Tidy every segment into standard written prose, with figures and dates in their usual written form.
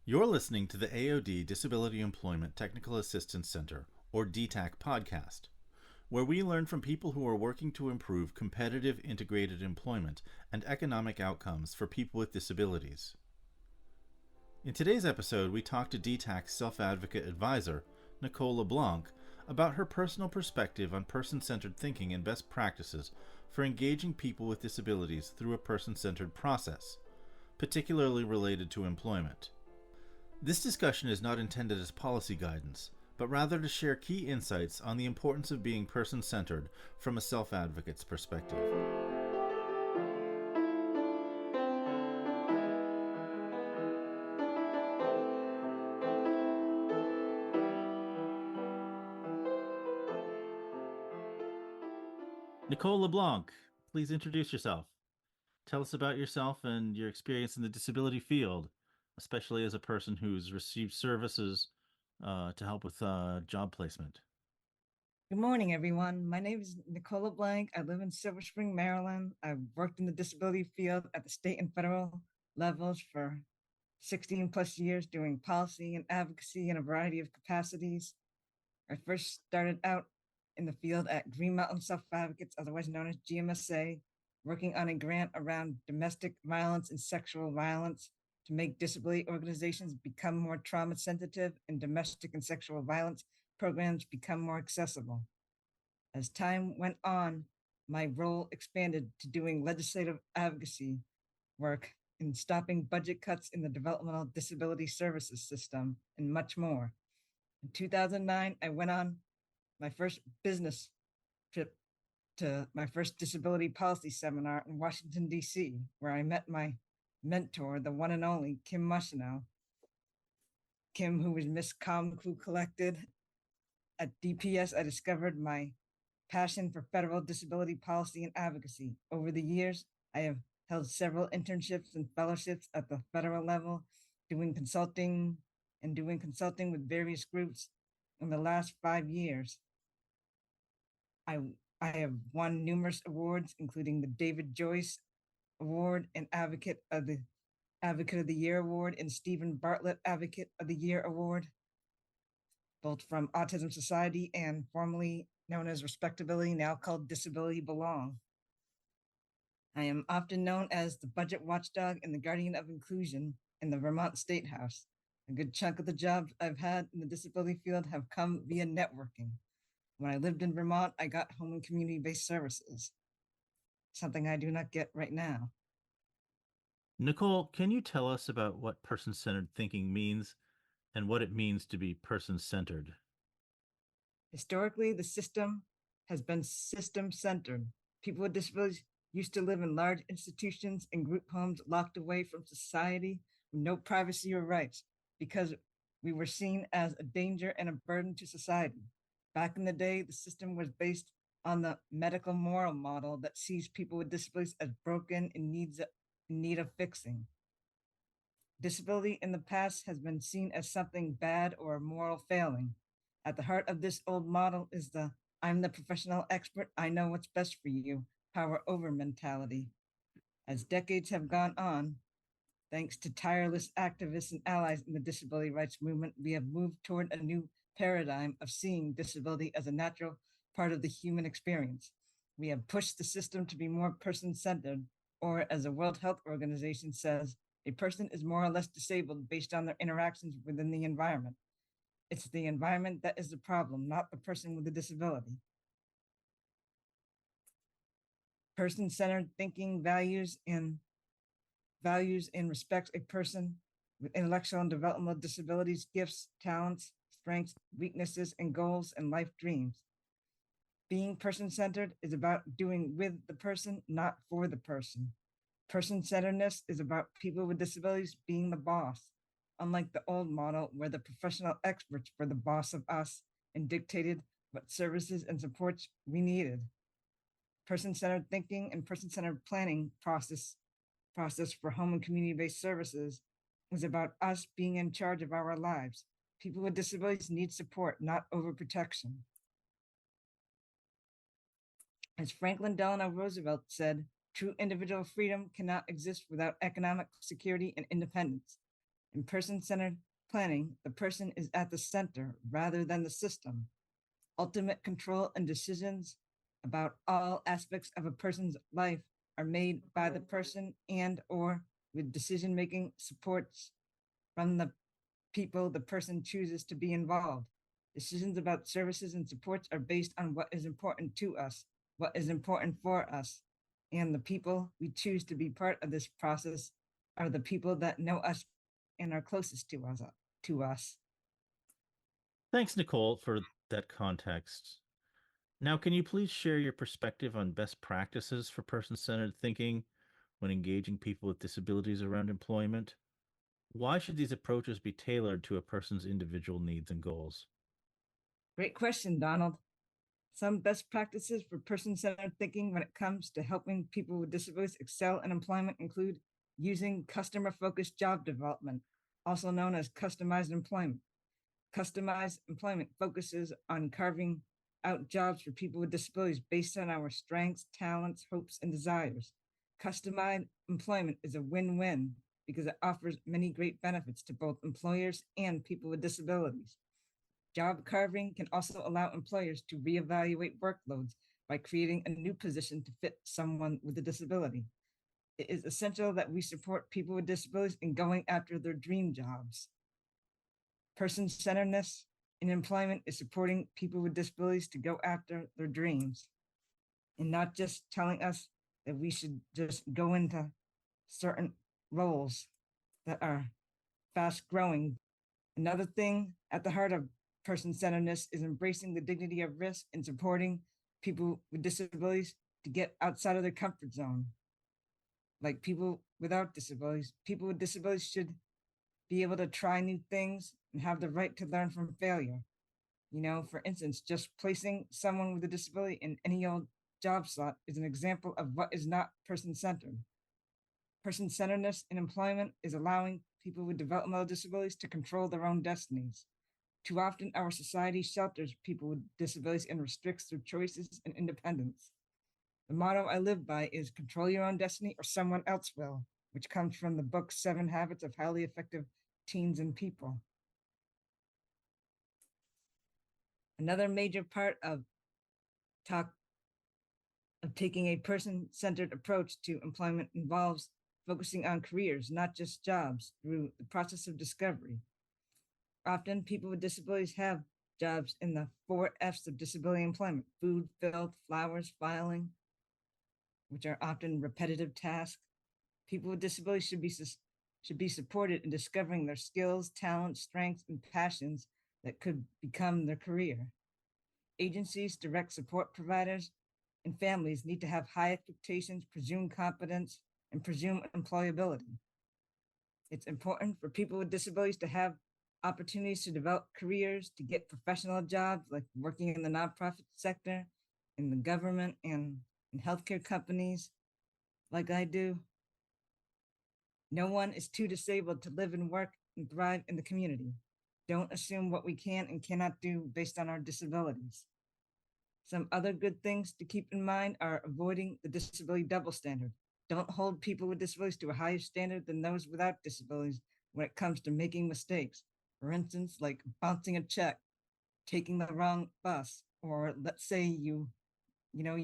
You're listening to the AOD Disability Employment Technical Assistance Center, or DETAC podcast, where we learn from people who are working to improve competitive integrated employment and economic outcomes for people with disabilities. In today's episode, we talk to DETAC's self-advocate advisor, Nicole Leblanc, about her personal perspective on person-centered thinking and best practices for engaging people with disabilities through a person-centered process, particularly related to employment. This discussion is not intended as policy guidance, but rather to share key insights on the importance of being person-centered from a self-advocate's perspective. Nicole Leblanc, please introduce yourself. Tell us about yourself and your experience in the disability field, especially as a person who's received services to help with job placement. Good morning, everyone. My name is Nicole Leblanc. I live in Silver Spring, Maryland. I've worked in the disability field at the state and federal levels for 16 plus years doing policy and advocacy in a variety of capacities. I first started out in the field at Green Mountain Self-Advocates, otherwise known as GMSA, working on a grant around domestic violence and sexual violence to make disability organizations become more trauma sensitive and domestic and sexual violence programs become more accessible. As time went on, my role expanded to doing legislative advocacy work in stopping budget cuts in the developmental disability services system and much more. In 2009, I went on my first business trip to my first disability policy seminar in Washington, D.C., where I met my mentor, the one and only Kim Mushino. Kim, who was Miss Calm, Cool, Collected. At DPS, I discovered my passion for federal disability policy and advocacy. Over the years, I have held several internships and fellowships at the federal level, doing consulting with various groups. In the last 5 years, I have won numerous awards, including the David Joyce Award and Advocate of the Year Award and Stephen Bartlett Advocate of the Year Award, both from Autism Society and formerly known as Respectability, now called Disability Belong. I am often known as the budget watchdog and the guardian of inclusion in the Vermont State House. A good chunk of the jobs I've had in the disability field have come via networking. When I lived in Vermont, I got home and community-based services, something I do not get right now. Nicole, can you tell us about what person-centered thinking means and what it means to be person-centered? Historically, the system has been system-centered. People with disabilities used to live in large institutions and group homes locked away from society with no privacy or rights because we were seen as a danger and a burden to society. Back in the day, the system was based on the medical moral model that sees people with disabilities as broken and in need of fixing. Disability in the past has been seen as something bad or a moral failing. At the heart of this old model is the "I'm the professional expert, I know what's best for you" power over mentality. As decades have gone on, thanks to tireless activists and allies in the disability rights movement, we have moved toward a new paradigm of seeing disability as a natural part of the human experience. We have pushed the system to be more person-centered, or as the World Health Organization says, a person is more or less disabled based on their interactions within the environment. It's the environment that is the problem, not the person with the disability. Person-centered thinking values and respects a person with intellectual and developmental disabilities, gifts, talents, strengths, weaknesses, and goals and life dreams. Being person-centered is about doing with the person, not for the person. Person-centeredness is about people with disabilities being the boss, unlike the old model where the professional experts were the boss of us and dictated what services and supports we needed. Person-centered thinking and person-centered planning process for home and community-based services is about us being in charge of our lives. People with disabilities need support, not overprotection. As Franklin Delano Roosevelt said, true individual freedom cannot exist without economic security and independence. In person-centered planning, the person is at the center rather than the system. Ultimate control and decisions about all aspects of a person's life are made by the person and or with decision-making supports from the people the person chooses to be involved. Decisions about services and supports are based on what is important to us, what is important for us, and the people we choose to be part of this process are the people that know us and are closest to us. To us. Thanks, Nicole, for that context. Now, can you please share your perspective on best practices for person centered thinking when engaging people with disabilities around employment? Why should these approaches be tailored to a person's individual needs and goals? Great question, Donald. Some best practices for person-centered thinking when it comes to helping people with disabilities excel in employment include using customer-focused job development, also known as customized employment. Customized employment focuses on carving out jobs for people with disabilities based on our strengths, talents, hopes, and desires. Customized employment is a win-win because it offers many great benefits to both employers and people with disabilities. Job carving can also allow employers to reevaluate workloads by creating a new position to fit someone with a disability. It is essential that we support people with disabilities in going after their dream jobs. Person-centeredness in employment is supporting people with disabilities to go after their dreams and not just telling us that we should just go into certain roles that are fast growing. Another thing at the heart of person-centeredness is embracing the dignity of risk and supporting people with disabilities to get outside of their comfort zone. Like people without disabilities, people with disabilities should be able to try new things and have the right to learn from failure. You know, for instance, just placing someone with a disability in any old job slot is an example of what is not person-centered. Person-centeredness in employment is allowing people with developmental disabilities to control their own destinies. Too often, our society shelters people with disabilities and restricts their choices and independence. The motto I live by is control your own destiny or someone else will, which comes from the book 7 Habits of Highly Effective Teens and People. Another major part of taking a person-centered approach to employment involves focusing on careers, not just jobs, through the process of discovery. Often people with disabilities have jobs in the 4 F's of disability employment: food, filth, flowers, filing, which are often repetitive tasks. People with disabilities should be supported in discovering their skills, talents, strengths, and passions that could become their career. Agencies, direct support providers, and families need to have high expectations, presume competence, and presume employability. It's important for people with disabilities to have opportunities to develop careers, to get professional jobs like working in the nonprofit sector, in the government, and in healthcare companies like I do. No one is too disabled to live and work and thrive in the community. Don't assume what we can and cannot do based on our disabilities. Some other good things to keep in mind are avoiding the disability double standard. Don't hold people with disabilities to a higher standard than those without disabilities when it comes to making mistakes. For instance, like bouncing a check, taking the wrong bus, or let's say you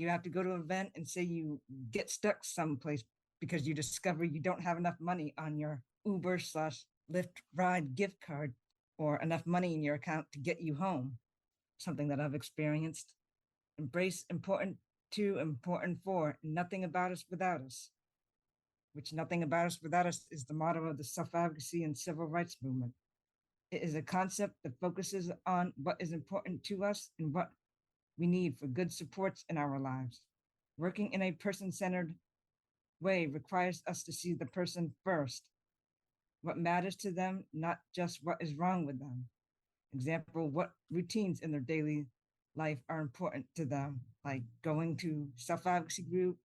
have to go to an event and say you get stuck someplace because you discover you don't have enough money on your Uber/Lyft ride gift card or enough money in your account to get you home. Something that I've experienced. Embrace important to, important for, nothing about us without us, which nothing about us without us is the motto of the self-advocacy and civil rights movement. It is a concept that focuses on what is important to us and what we need for good supports in our lives. Working in a person-centered way requires us to see the person first, what matters to them, not just what is wrong with them. Example, what routines in their daily life are important to them, like going to self-advocacy group,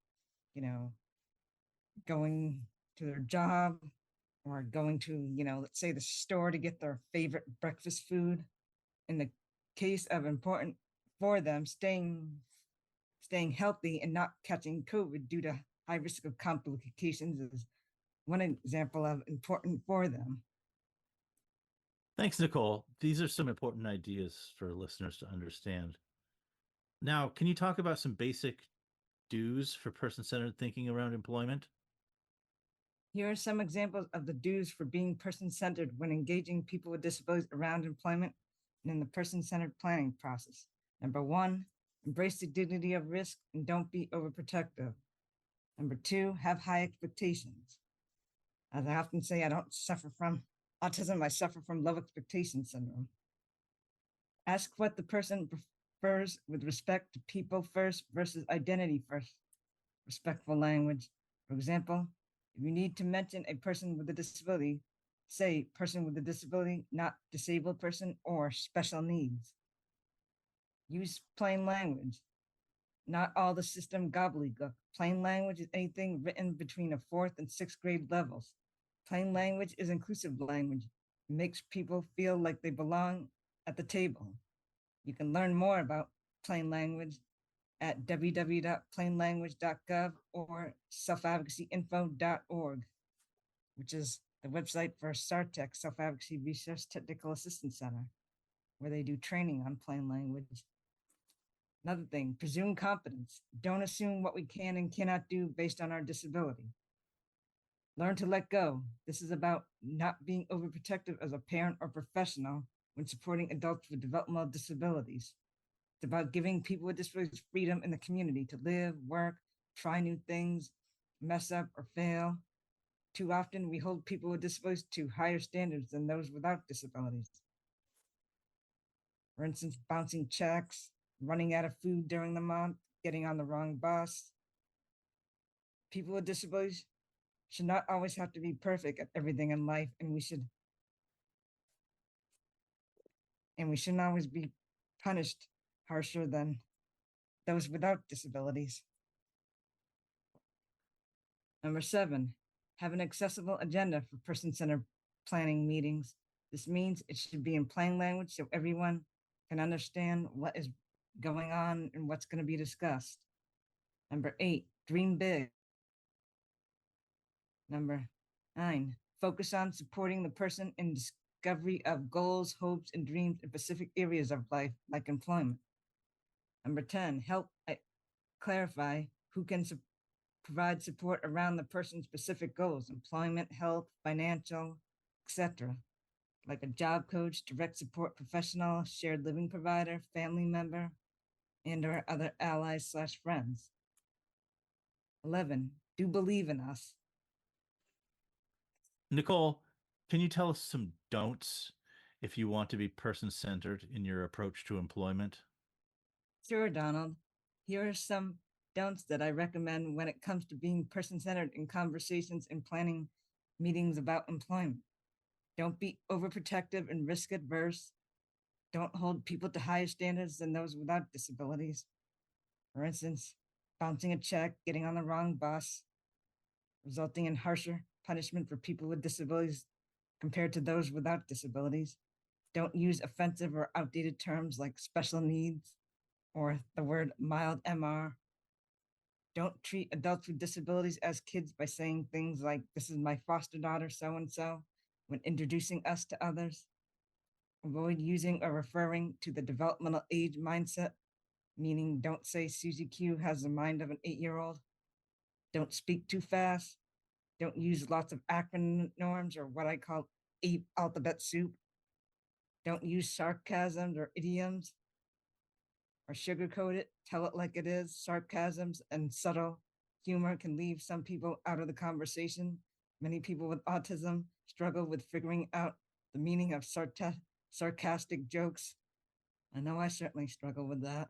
going to their job, or going to, let's say the store to get their favorite breakfast food. In the case of important for them, staying healthy and not catching COVID due to high risk of complications is one example of important for them. Thanks, Nicole. These are some important ideas for listeners to understand. Now, can you talk about some basic do's for person centered thinking around employment? Here are some examples of the do's for being person centered when engaging people with disabilities around employment and in the person centered planning process. Number one, embrace the dignity of risk and don't be overprotective. Number two, have high expectations. As I often say, I don't suffer from autism, I suffer from low expectation syndrome. Ask what the person prefers with respect to people first versus identity first. Respectful language. For example, if you need to mention a person with a disability, say person with a disability, not disabled person or special needs. Use plain language, not all the system gobbledygook. Plain language is anything written between a fourth and sixth grade levels. Plain language is inclusive language. It makes people feel like they belong at the table. You can learn more about plain language at www.plainlanguage.gov or selfadvocacyinfo.org, which is the website for SARTEC, Self-Advocacy Research Technical Assistance Center, where they do training on plain language. Another thing, presume competence. Don't assume what we can and cannot do based on our disability. Learn to let go. This is about not being overprotective as a parent or professional when supporting adults with developmental disabilities. It's about giving people with disabilities freedom in the community to live, work, try new things, mess up, or fail. Too often, we hold people with disabilities to higher standards than those without disabilities. For instance, bouncing checks, running out of food during the month, getting on the wrong bus. People with disabilities should not always have to be perfect at everything in life, and we shouldn't always be punished harsher than those without disabilities. Number 7, have an accessible agenda for person-centered planning meetings. This means it should be in plain language so everyone can understand what is going on and what's going to be discussed. Number 8, dream big. Number 9, focus on supporting the person in discovery of goals, hopes, and dreams in specific areas of life, like employment. Number 10, help clarify who can provide support around the person's specific goals, employment, health, financial, etc., like a job coach, direct support professional, shared living provider, family member, and or other allies/friends. 11, do believe in us. Nicole, can you tell us some don'ts if you want to be person centered in your approach to employment? Sure, Donald. Here are some don'ts that I recommend when it comes to being person centered in conversations and planning meetings about employment. Don't be overprotective and risk adverse. Don't hold people to higher standards than those without disabilities. For instance, bouncing a check, getting on the wrong bus, resulting in harsher punishment for people with disabilities compared to those without disabilities. Don't use offensive or outdated terms like special needs or the word mild MR. Don't treat adults with disabilities as kids by saying things like, this is my foster daughter, so and so, when introducing us to others. Avoid using or referring to the developmental age mindset, meaning don't say Susie Q has the mind of an 8-year-old. Don't speak too fast. Don't use lots of acronym norms or what I call alphabet soup. Don't use sarcasms or idioms or sugarcoat it. Tell it like it is. Sarcasms and subtle humor can leave some people out of the conversation. Many people with autism struggle with figuring out the meaning of sarcastic jokes. I know I certainly struggle with that.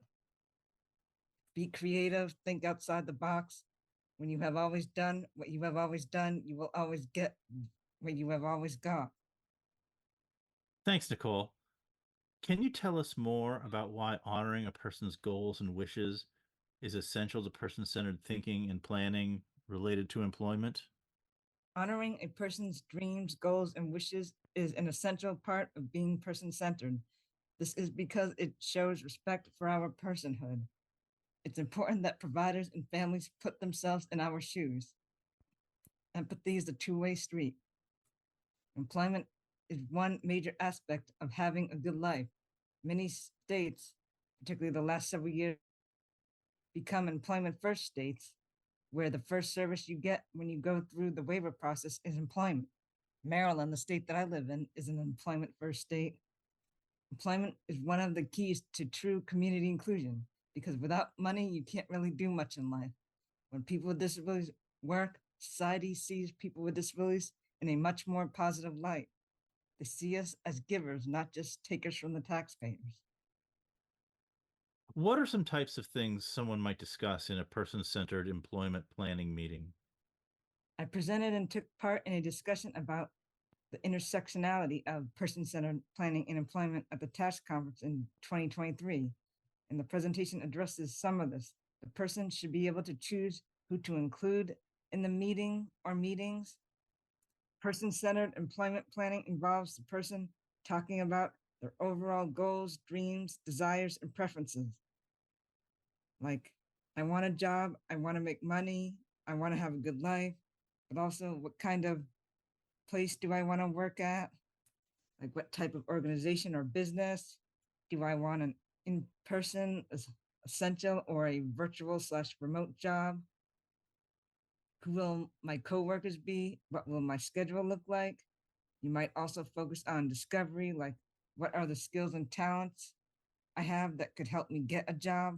Be creative, think outside the box. When you have always done what you have always done, you will always get what you have always got. Thanks, Nicole. Can you tell us more about why honoring a person's goals and wishes is essential to person centered thinking and planning related to employment? Honoring a person's dreams, goals, and wishes is an essential part of being person centered. This is because it shows respect for our personhood. It's important that providers and families put themselves in our shoes. Empathy is a two-way street. Employment is one major aspect of having a good life. Many states, particularly the last several years, become employment first states where the first service you get when you go through the waiver process is employment. Maryland, the state that I live in, is an employment first state. Employment is one of the keys to true community inclusion because without money, you can't really do much in life. When people with disabilities work, society sees people with disabilities in a much more positive light. They see us as givers, not just takers from the taxpayers. What are some types of things someone might discuss in a person-centered employment planning meeting? I presented and took part in a discussion about the intersectionality of person-centered planning and employment at the TASH conference in 2023. And the presentation addresses some of this. The person should be able to choose who to include in the meeting or meetings. Person-centered employment planning involves the person talking about their overall goals, dreams, desires, and preferences. Like, I want a job, I want to make money, I want to have a good life, but also what kind of place do I want to work at? Like, what type of organization or business? Do I want an in-person essential or a virtual / remote job? Who will my coworkers be? What will my schedule look like? You might also focus on discovery, like what are the skills and talents I have that could help me get a job?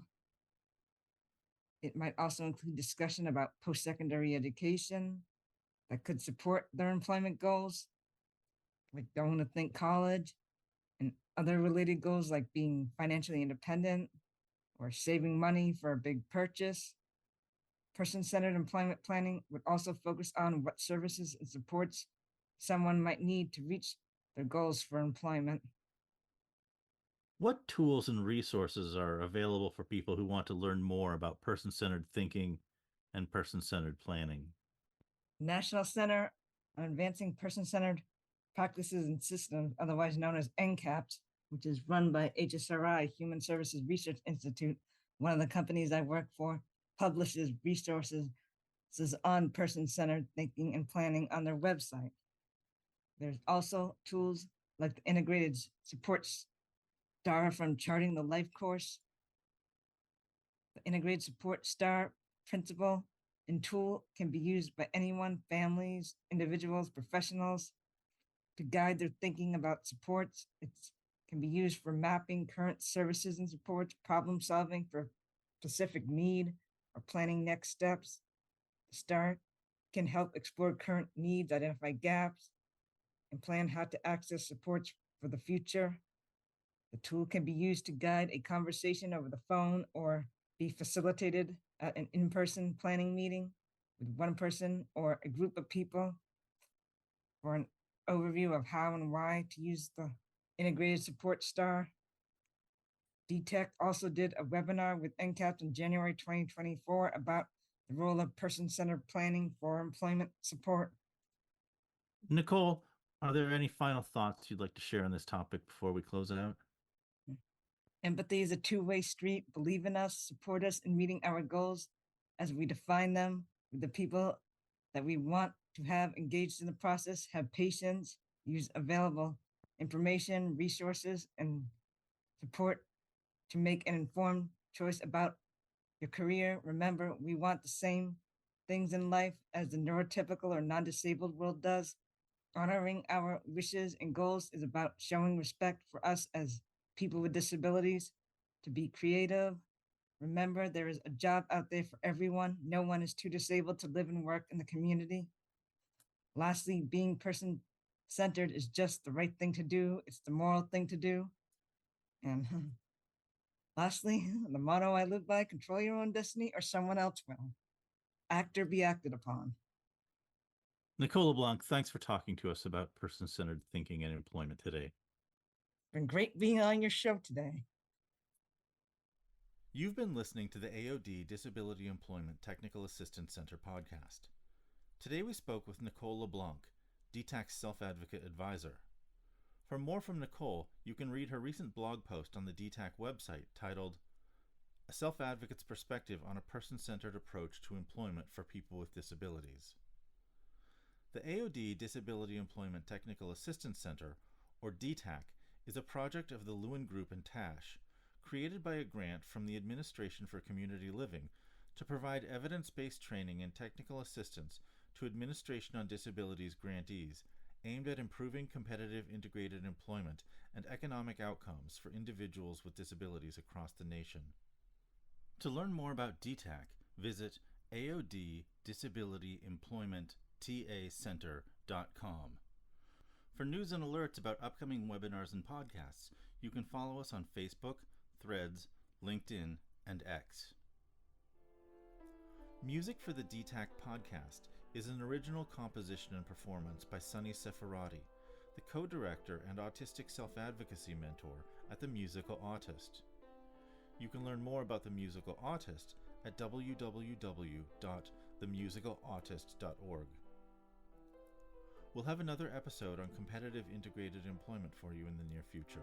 It might also include discussion about post-secondary education that could support their employment goals, like going to think college, and other related goals like being financially independent or saving money for a big purchase. Person-centered employment planning would also focus on what services and supports someone might need to reach their goals for employment. What tools and resources are available for people who want to learn more about person-centered thinking and person-centered planning? National Center on Advancing Person-Centered Practices and Systems, otherwise known as NCAPS, which is run by HSRI, Human Services Research Institute, one of the companies I work for, publishes resources on person-centered thinking and planning on their website. There's also tools like the Integrated Support Star from Charting the Life course. The Integrated Support Star principle and tool can be used by anyone, families, individuals, professionals, to guide their thinking about supports. It can be used for mapping current services and supports, problem solving for specific need, or planning next steps. The STAR can help explore current needs, identify gaps, and plan how to access supports for the future. The tool can be used to guide a conversation over the phone or be facilitated at an in-person planning meeting with one person or a group of people for an overview of how and why to use the Integrated Support Star. DETAC also did a webinar with NCAPS in January 2024 about the role of person-centered planning for employment support. Nicole, are there any final thoughts you'd like to share on this topic before we close it out? Empathy is a two-way street. Believe in us, support us in meeting our goals as we define them with the people that we want to have engaged in the process. Have patience, use available information, resources, and support to make an informed choice about your career. Remember, we want the same things in life as the neurotypical or non-disabled world does. Honoring our wishes and goals is about showing respect for us as people with disabilities, to be creative. Remember, there is a job out there for everyone. No one is too disabled to live and work in the community. Lastly, being person-centered is just the right thing to do. It's the moral thing to do. And lastly, the motto I live by: control your own destiny or someone else will. Act or be acted upon. Nicole Leblanc, thanks for talking to us about person-centered thinking and employment today. It's been great being on your show today. You've been listening to the AOD Disability Employment Technical Assistance Center podcast. Today we spoke with Nicole Leblanc, DETAC's self-advocate advisor. For more from Nicole, you can read her recent blog post on the DETAC website titled A Self-Advocate's Perspective on a Person-Centered Approach to Employment for People with Disabilities. The AOD Disability Employment Technical Assistance Center, or DETAC, is a project of the Lewin Group and TASH, created by a grant from the Administration for Community Living to provide evidence-based training and technical assistance to Administration on Disabilities grantees aimed at improving competitive integrated employment and economic outcomes for individuals with disabilities across the nation. To learn more about DETAC, visit aodisabilityemploymenttacenter.com. For news and alerts about upcoming webinars and podcasts, you can follow us on Facebook, Threads, LinkedIn, and X. Music for the DETAC podcast is an original composition and performance by Sunny Sefarati, the co-director and autistic self-advocacy mentor at The Musical Autist. You can learn more about The Musical Autist at www.themusicalautist.org. We'll have another episode on competitive integrated employment for you in the near future.